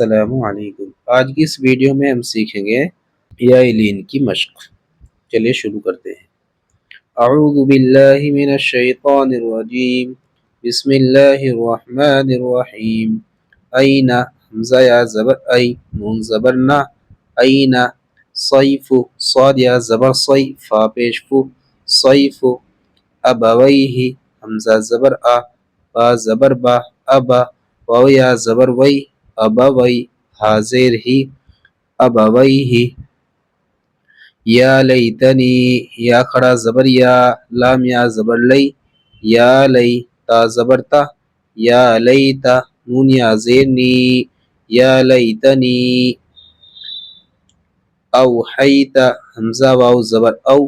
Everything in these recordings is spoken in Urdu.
السلام علیکم۔ آج کی اس ویڈیو میں ہم سیکھیں گے یا لین کی مشق۔ چلیے شروع کرتے ہیں۔ اعوذ باللہ من الشیطان الرجیم، بسم اللہ الرحمن الرحیم۔ این حمزہ یا زبر ای، نون زبر نا، این صیف صاد یا زبر صی، فا پیش فو، صیف ابویہ حمزہ زبر آ، با زبر با، ابا واو یا زبر وی، ابوی حاضر ہی، ابویہ یا لیتنی یا کھڑا زبر یا، لام یا زبر لی، یا لی تا زبر تا، یا لیتا نون یا زیر نی، یا لیتنی اوحیت حمزہ واو زبر او،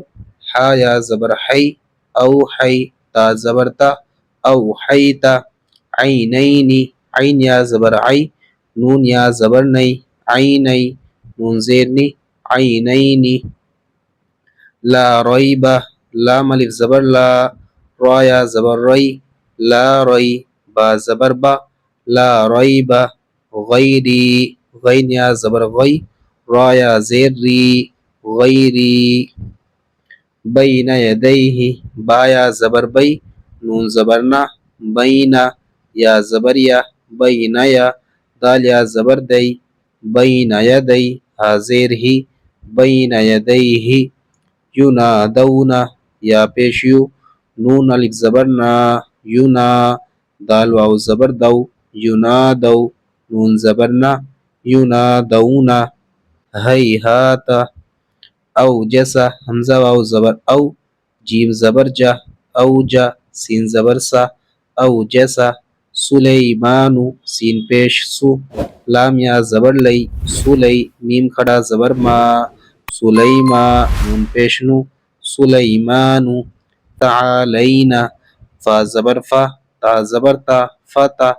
حا یا زبر حی، اوحی تا زبر تا، اوحیت عینینی عین یا زبر عی، نون یا زبر نی، عینی نون زیر نی، عینینی لا ریب لام الف زبر لا، را یا زبر ری، لا ری با زبر با، لا ریب غیری غین یا زبر غی، را یا زیر ری، غیری بین یدیہ با یا زبر بی، نون زبر نا، بین یا زبر یا، بین یا دال یا زبر دی، بین یدی حاضر ہی، بین یدیہ ینادون یا پیش یو، نون الف زبر نا، ینا دال واو زبر دو، ینادو نون زبر نا، ینادون ہیہات اوجس حمزہ واو زبر او، جیم زبر جا، اوجا سین زبر سا، اوجسا سلیمان سین پیش سو، لام یا زبر لی، سلی میم کھڑا زبر ما، سلیما نون پیش نو، سلیمان تعالینا فا زبر فا، تا زبر تا، فتا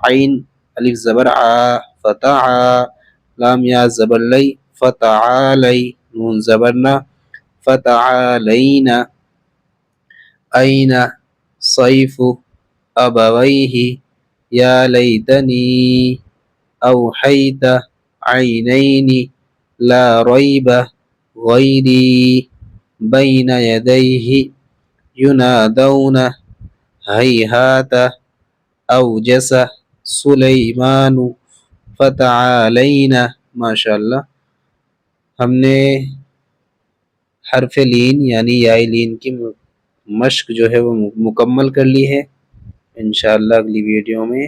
عین الف زبر عا، فتعا لام یا زبر لی، فتعالی نون زبر نا، فتعالینا این صیف ابویہ یا لیتنی اوحیت عینین لا ریب غیری بین یدیہ ینادون ہیہات اوجس سلیمان فتعالینا۔ ماشاءاللہ ہم نے حرف لین یعنی یا لین کی مشق جو ہے وہ مکمل کر لی ہے۔ انشاءاللہ اگلی ویڈیو میں